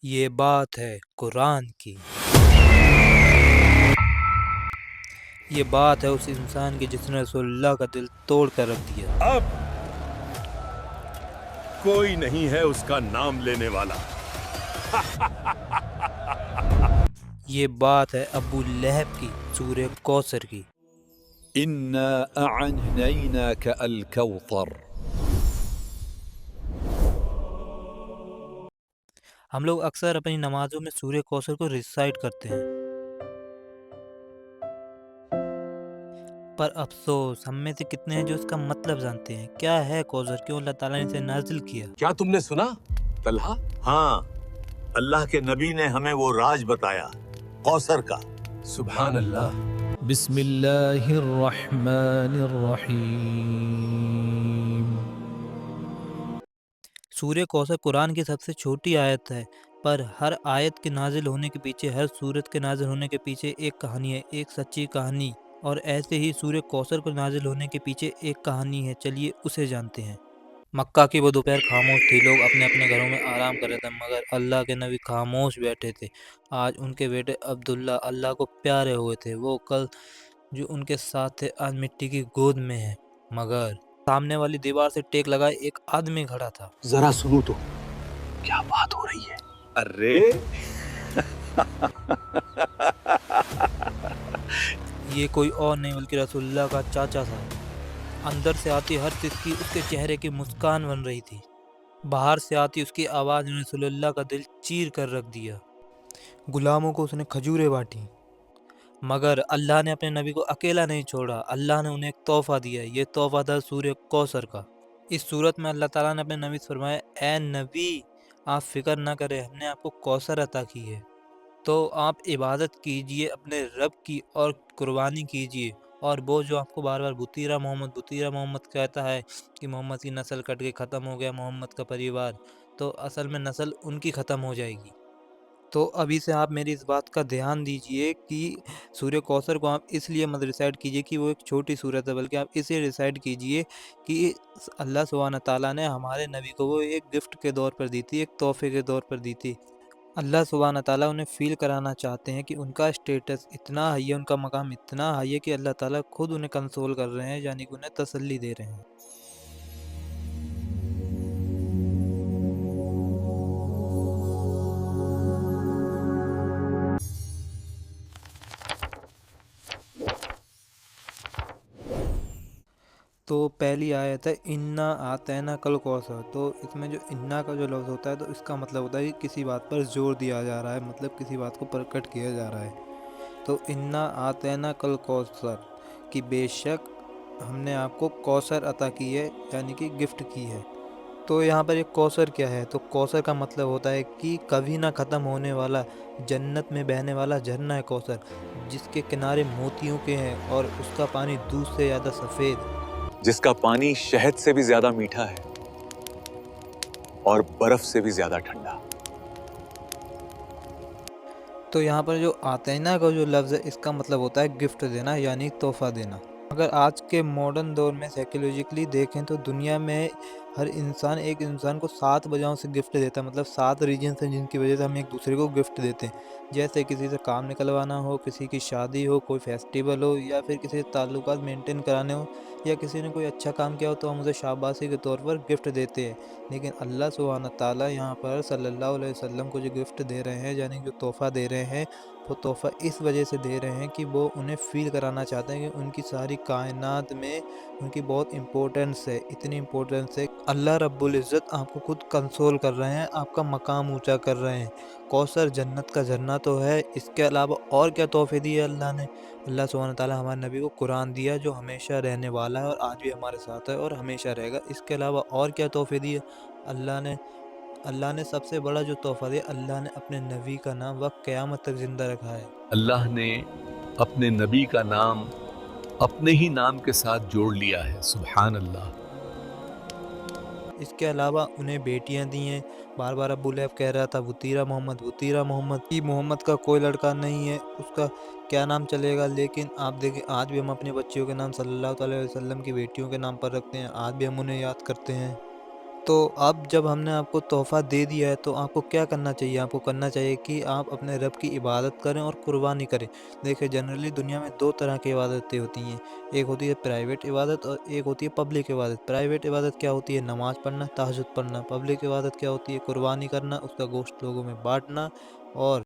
یہ بات ہے قرآن کی، یہ بات ہے اس انسان کی جس نے رسول اللہ کا دل توڑ کر رکھ دیا۔ اب کوئی نہیں ہے اس کا نام لینے والا۔ یہ بات ہے ابو لہب کی سورہ کوثر کی۔ إنا أعنيناك الكوثر۔ ہم لوگ اکثر اپنی نمازوں میں سورہ کوثر کو ریسائٹ کرتے ہیں، پر افسوس ہم میں سے کتنے ہیں جو اس کا مطلب جانتے ہیں؟ کیا ہے کوثر؟ کیوں اللہ تعالیٰ نے اسے نازل کیا؟ کیا تم نے سنا طلحہ؟ ہاں، اللہ کے نبی نے ہمیں وہ راز بتایا کوثر کا۔ سبحان اللہ۔ بسم اللہ الرحمن الرحیم۔ سورہ کوثر قرآن کی سب سے چھوٹی آیت ہے، پر ہر آیت کے نازل ہونے کے پیچھے، ہر سورت کے نازل ہونے کے پیچھے ایک کہانی ہے، ایک سچی کہانی، اور ایسے ہی سورہ کوثر کو نازل ہونے کے پیچھے ایک کہانی ہے۔ چلیے اسے جانتے ہیں۔ مکہ کی وہ دوپہر خاموش تھی، لوگ اپنے اپنے گھروں میں آرام کر رہے تھے، مگر اللہ کے نبی خاموش بیٹھے تھے۔ آج ان کے بیٹے عبداللہ اللہ کو پیارے ہوئے تھے، وہ کل جو ان کے ساتھ تھے آج مٹی کی گود میں ہیں، مگر سامنے والی دیوار سے ٹیک لگائے ایک آدمی کھڑا تھا۔ ذرا سنو تو کیا بات ہو رہی ہے؟ ارے یہ کوئی اور نہیں بلکہ رسول اللہ کا چاچا تھا۔ اندر سے آتی ہر سسکی اس کے چہرے کی مسکان بن رہی تھی، باہر سے آتی اس کی آواز نے رسول اللہ کا دل چیر کر رکھ دیا۔ غلاموں کو اس نے کھجوریں بانٹیں، مگر اللہ نے اپنے نبی کو اکیلا نہیں چھوڑا، اللہ نے انہیں ایک تحفہ دیا۔ یہ تحفہ تھا سورہ کوثر کا۔ اس صورت میں اللہ تعالیٰ نے اپنے نبی سے فرمایا، اے نبی آپ فکر نہ کریں، ہم نے آپ کو کوثر عطا کی ہے، تو آپ عبادت کیجئے اپنے رب کی اور قربانی کیجئے۔ اور وہ جو آپ کو بار بار بطیرہ محمد کہتا ہے کہ محمد کی نسل کٹ کے ختم ہو گیا محمد کا پریوار، تو اصل میں نسل ان کی ختم ہو جائے گی۔ تو ابھی سے آپ میری اس بات کا دھیان دیجئے کہ سورہ کوثر کو آپ اس لیے مت ریسائٹ کیجئے کہ وہ ایک چھوٹی سورت ہے، بلکہ آپ اسے ریسائٹ کیجئے کہ اللہ سبحانہ تعالیٰ نے ہمارے نبی کو وہ ایک گفٹ کے طور پر دی تھی، ایک تحفے کے طور پر دی تھی۔ اللہ سبحانہ تعالیٰ انہیں فیل کرانا چاہتے ہیں کہ ان کا اسٹیٹس اتنا ہائی ہے، ان کا مقام اتنا ہائی ہے کہ اللہ تعالیٰ خود انہیں کنسول کر رہے ہیں، یعنی کہ انہیں تسلی دے رہے ہیں۔ تو پہلی آیت ہے انا آتینا کل کوثر۔ تو اس میں جو انا کا جو لفظ ہوتا ہے تو اس کا مطلب ہوتا ہے کہ کسی بات پر زور دیا جا رہا ہے، مطلب کسی بات کو پرکٹ کیا جا رہا ہے۔ تو انا آتینا کل کوثر کہ بے شک ہم نے آپ کو کوثر عطا کی ہے، یعنی کہ گفٹ کی ہے۔ تو یہاں پر ایک کوثر کیا ہے؟ تو کوثر کا مطلب ہوتا ہے کہ کبھی نہ ختم ہونے والا، جنت میں بہنے والا جھرنا ہے کوثر، جس کے کنارے موتیوں کے ہیں اور اس کا پانی دودھ سے زیادہ سفید، جس کا پانی شہد سے بھی زیادہ میٹھا ہے اور برف سے بھی زیادہ ٹھنڈا۔ تو یہاں پر جو آتینا کا جو لفظ ہے اس کا مطلب ہوتا ہے گفٹ دینا، یعنی تحفہ دینا۔ اگر آج کے ماڈرن دور میں سائیکولوجیکلی دیکھیں تو دنیا میں ہر انسان ایک انسان کو 7 وجہوں سے گفٹ دیتا ہے، مطلب 7 ریجنس ہیں جن کی وجہ سے ہم ایک دوسرے کو گفٹ دیتے ہیں، جیسے کسی سے کام نکلوانا ہو، کسی کی شادی ہو، کوئی فیسٹیول ہو، یا پھر کسی سے تعلقات مینٹین کرانے ہو، یا کسی نے کوئی اچھا کام کیا ہو تو ہم اسے شاباشی کے طور پر گفٹ دیتے ہیں۔ لیکن اللہ سبحانہ تعالیٰ یہاں پر صلی اللہ علیہ وسلم کو جو گفٹ دے رہے ہیں، یعنی جو تحفہ دے رہے ہیں، وہ تحفہ اس وجہ سے دے رہے ہیں کہ وہ انہیں فیل کرانا چاہتے ہیں کہ ان کی ساری کائنات میں ان کی بہت امپورٹنس ہے، اتنی امپورٹنس ہے۔ اللہ رب العزت آپ کو خود کنسول کر رہے ہیں، آپ کا مقام اونچا کر رہے ہیں۔ کوثر جنت کا جھرنا تو ہے، اس کے علاوہ اور کیا تحفے دیے اللہ نے؟ اللہ سبحانہ تعالیٰ ہمارے نبی کو قرآن دیا جو ہمیشہ رہنے والا ہے اور آج بھی ہمارے ساتھ ہے اور ہمیشہ رہے گا۔ اس کے علاوہ اور کیا تحفے دیے اللہ نے سب سے بڑا جو تحفہ دیا، اللہ نے اپنے نبی کا نام وقت قیامت تک زندہ رکھا ہے۔ اللہ نے اپنے نبی کا نام اپنے ہی نام کے ساتھ جوڑ لیا ہے، سبحان اللہ۔ اس کے علاوہ انہیں بیٹیاں دی ہیں، بار بار ابو لہب کہہ رہا تھا وطیرہ محمد کی محمد کا کوئی لڑکا نہیں ہے، اس کا کیا نام چلے گا؟ لیکن آپ دیکھیں آج بھی ہم اپنی بچیوں کے نام صلی اللہ علیہ وسلم کی بیٹیوں کے نام پر رکھتے ہیں، آج بھی ہم انہیں یاد کرتے ہیں۔ تو اب جب ہم نے آپ کو تحفہ دے دیا ہے تو آپ کو کیا کرنا چاہیے؟ آپ کو کرنا چاہیے کہ آپ اپنے رب کی عبادت کریں اور قربانی کریں۔ دیکھیں جنرلی دنیا میں 2 طرح کی عبادتیں ہوتی ہیں، ایک ہوتی ہے پرائیویٹ عبادت اور ایک ہوتی ہے پبلک عبادت۔ پرائیویٹ عبادت کیا ہوتی ہے؟ نماز پڑھنا، تہجد پڑھنا۔ پبلک عبادت کیا ہوتی ہے؟ قربانی کرنا، اس کا گوشت لوگوں میں بانٹنا اور